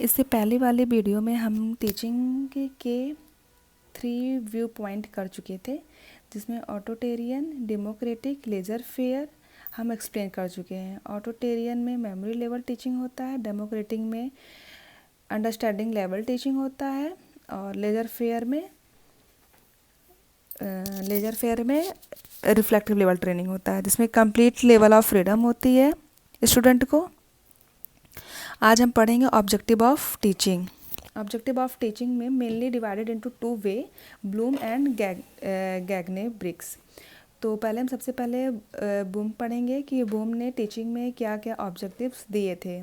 इससे पहले वाले वीडियो में हम टीचिंग के 3 व्यू पॉइंट कर चुके थे, जिसमें ऑटोटेरियन, डेमोक्रेटिक, लेजर फेयर हम एक्सप्लेन कर चुके हैं। ऑटोटेरियन में मेमोरी लेवल टीचिंग होता है, डेमोक्रेटिक में अंडरस्टैंडिंग लेवल टीचिंग होता है, और लेजर फेयर में रिफ्लेक्टिव लेवल ट्रेनिंग होता है, जिसमें कंप्लीट लेवल ऑफ फ्रीडम होती है स्टूडेंट को। आज हम पढ़ेंगे objective of teaching. Objective of teaching में mainly divided into 2 way, Bloom and Gagne Briggs. तो पहले हम सबसे पहले बूम पढ़ेंगे कि बूम ने टीचिंग में क्या क्या ऑब्जेक्टिव्स दिए थे।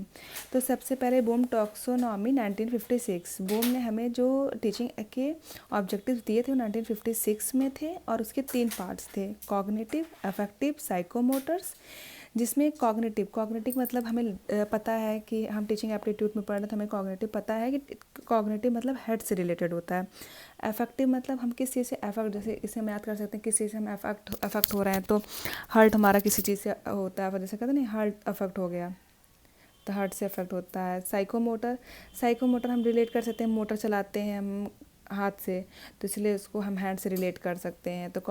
तो सबसे पहले बूम टैक्सोनॉमी 1956। बूम ने हमें जो टीचिंग के ऑब्जेक्टिव्स दिए थे वो 1956 में थे, और उसके 3 पार्ट्स थे, कॉग्निटिव, अफेक्टिव, साइकोमोटर्स। जिसमें कॉग्निटिव मतलब हमें पता है कि हम टीचिंग एप्टीट्यूड में पढ़ रहे थे, हमें कॉग्निटिव पता है कि कॉग्निटिव मतलब हेड से रिलेटेड होता है। अफेक्टिव मतलब हम किस चीज़ से अफेक्ट, जैसे इसे हम याद कर सकते हैं किस चीज़ से हम अफेक्ट हो रहे हैं। तो हर्ट हमारा किसी चीज़ से होता है, जैसे कहते हैं नहीं हार्ट अफेक्ट हो गया तो हार्ट से अफेक्ट होता है। साइकोमोटर हम रिलेट कर सकते हैं, मोटर चलाते हैं हम हाथ से, तो इसलिए उसको हम हैंड से रिलेट कर सकते हैं। तो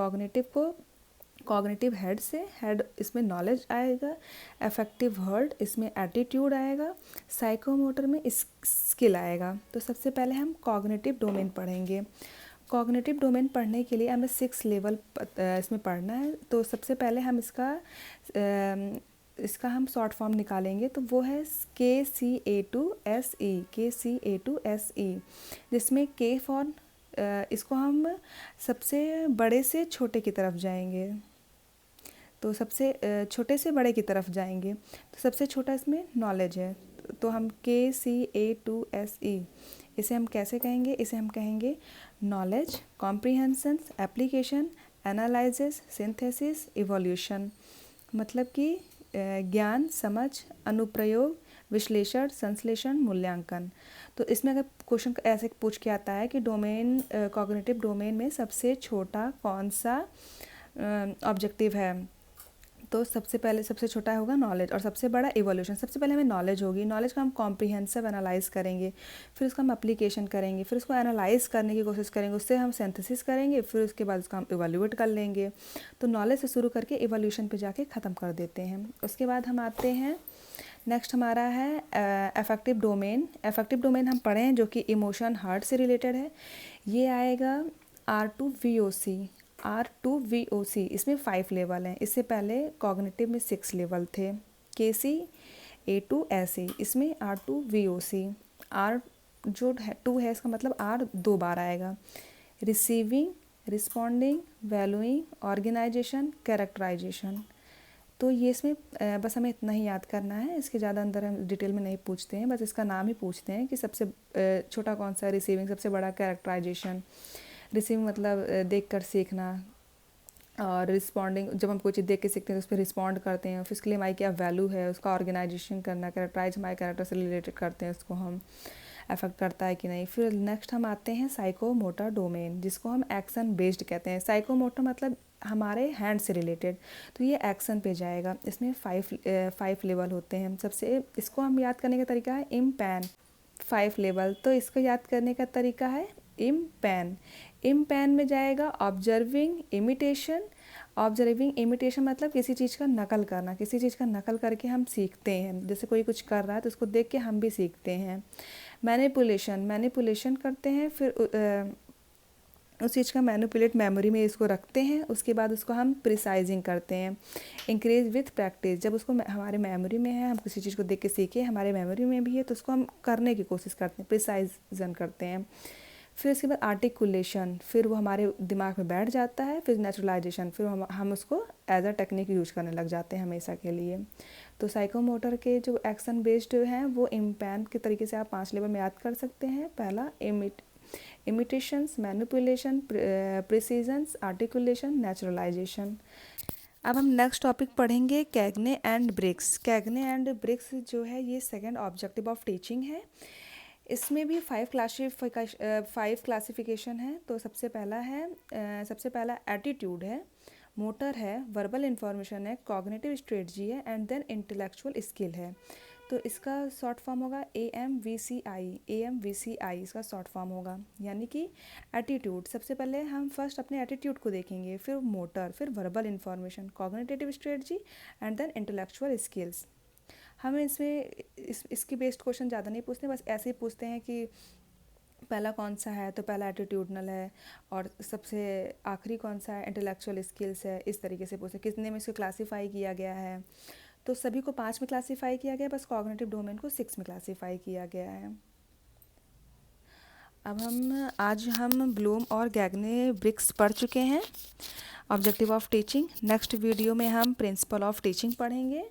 कॉग्निटिव हेड से, हेड इसमें नॉलेज आएगा, अफेक्टिव हर्ट इसमें एटीट्यूड आएगा, साइकोमोटर में स्किल आएगा। तो सबसे पहले हम कॉग्निटिव डोमेन पढ़ेंगे। कॉग्निटिव डोमेन पढ़ने के लिए हमें 6 लेवल इसमें पढ़ना है। तो सबसे पहले हम इसका हम शॉर्ट फॉर्म निकालेंगे, तो वो है KCA2SE, जिसमें K फॉर इसको हम सबसे बड़े से छोटे की तरफ जाएंगे, तो सबसे छोटे से बड़े की तरफ जाएंगे। तो सबसे छोटा इसमें नॉलेज है, तो हम KCA2SE इसे हम कैसे कहेंगे, इसे हम कहेंगे knowledge, comprehension, application, analysis, synthesis, evolution. मतलब कि ज्ञान, समझ, अनुप्रयोग, विश्लेषण, संश्लेषण, मूल्यांकन। तो इसमें अगर क्वेश्चन ऐसे पूछ के आता है कि डोमेन, कॉग्निटिव डोमेन में सबसे छोटा कौन सा ऑब्जेक्टिव है, तो सबसे छोटा होगा नॉलेज, और सबसे बड़ा इवोल्यूशन। सबसे पहले हमें नॉलेज होगी, नॉलेज को हम कॉम्प्रिहेंसिव एनालाइज करेंगे, फिर उसका हम एप्लीकेशन करेंगे, फिर उसको एनालाइज करने की कोशिश करेंगे, उससे हम सिंथेसिस करेंगे, फिर उसके बाद उसका हम इवैल्यूएट कर लेंगे। तो नॉलेज से शुरू करके इवोल्यूशन पे जाके ख़त्म कर देते हैं। उसके बाद हम आते हैं, नेक्स्ट हमारा है अफेक्टिव डोमेन। अफेक्टिव डोमेन हम पढ़ें जो कि इमोशन, हार्ट से रिलेटेड है। ये आएगा R2VOC। इसमें 5 लेवल हैं। इससे पहले कॉग्निटिव में 6 लेवल थे, KCA2SE, इसमें R2VOC। R जो 2 है इसका मतलब R 2 बार आएगा। Receiving, responding, valuing, organisation, characterisation. तो ये इसमें बस हमें इतना ही याद करना है, इसके ज़्यादा अंदर हम डिटेल में नहीं पूछते हैं, बस इसका नाम ही पूछते हैं कि सबसे छोटा कौन सा, रिसीविंग, सबसे बड़ा कैरेक्टराइजेशन। रिसीविंग मतलब देख कर सीखना, और रिस्पॉन्डिंग जब हम कोई चीज़ देख के सीखते हैं तो उस पर रिस्पॉन्ड करते हैं, फिर उसके लिए हमारी क्या वैल्यू है, उसका ऑर्गेनाइजेशन करना, कैरेक्टराइज हमारे कैरेक्टर से रिलेटेड करते हैं, उसको हम अफेक्ट करता है कि नहीं। फिर नेक्स्ट हम आते हैं साइकोमोटर डोमेन, जिसको हम एक्शन बेस्ड कहते हैं। साइकोमोटर मतलब हमारे हैंड से रिलेटेड, तो ये एक्शन पे जाएगा। इसमें 5 लेवल होते हैं। सबसे इसको हम याद करने का तरीका है इम्पैन। 5 लेवल, तो इसको याद करने का तरीका है इम्पैन में जाएगा ऑब्जर्विंग, इमिटेशन मतलब किसी चीज़ का नकल करना, किसी चीज़ का नकल करके हम सीखते हैं। जैसे कोई कुछ कर रहा है तो उसको देख के हम भी सीखते हैं। मैनिपुलेशन करते हैं, फिर उस चीज़ का मैनिपुलेट मेमोरी में इसको रखते हैं, उसके बाद उसको हम प्रिसाइजिंग करते हैं। इंक्रीज विथ प्रैक्टिस, जब उसको हमारे मेमोरी में है, हम किसी चीज़ को देख के सीखे, हमारे मेमोरी में भी है, तो उसको हम करने की कोशिश करते हैं, प्रिसाइजन करते हैं। फिर उसके बाद आर्टिकुलेशन, फिर वो हमारे दिमाग में बैठ जाता है। फिर नेचुरलाइजेशन, फिर हम उसको एज अ टेक्निक यूज करने लग जाते हैं हमेशा के लिए। तो साइकोमोटर के जो एक्शन बेस्ड हैं वो इम्पैन के तरीके से आप 5 लेवल में याद कर सकते हैं। पहला इमिटेशंस, मैनिपुलेशन, प्रिसीजन्स, आर्टिकुलेशन, नेचुरलाइजेशन। अब हम नेक्स्ट टॉपिक पढ़ेंगे कैग्ने एंड ब्रिग्स। कैग्ने एंड ब्रिग्स जो है ये सेकंड ऑब्जेक्टिव ऑफ टीचिंग है। इसमें भी 5 क्लासिफिकेशन है। तो सबसे पहला एटीट्यूड है, मोटर है, वर्बल इंफॉर्मेशन है, कॉग्निटिव स्ट्रेटजी है, एंड देन इंटेलेक्चुअल स्किल है। तो इसका शॉर्ट फॉर्म होगा AMVCI। AMVCI इसका शॉर्ट फॉर्म होगा, यानी कि एटीट्यूड। सबसे पहले हम फर्स्ट अपने एटीट्यूड को देखेंगे, फिर मोटर, फिर verbal information, cognitive strategy and then intellectual skills. हमें इसमें इसकी बेस्ड क्वेश्चन ज़्यादा नहीं पूछते, बस ऐसे ही पूछते हैं कि पहला कौन सा है, तो पहला एटीट्यूडनल है, और सबसे आखिरी कौन सा है, इंटेलेक्चुअल स्किल्स है। इस तरीके से पूछते हैं। कितने में इसको क्लासीफाई किया गया है, तो सभी को 5 में क्लासीफाई किया गया, बस कॉग्निटिव डोमेन को 6 में क्लासीफाई किया गया है। अब आज हम ब्लूम और गैगने ब्रिक्स पढ़ चुके हैं, objective of teaching. Next video में हम प्रिंसिपल ऑफ टीचिंग पढ़ेंगे।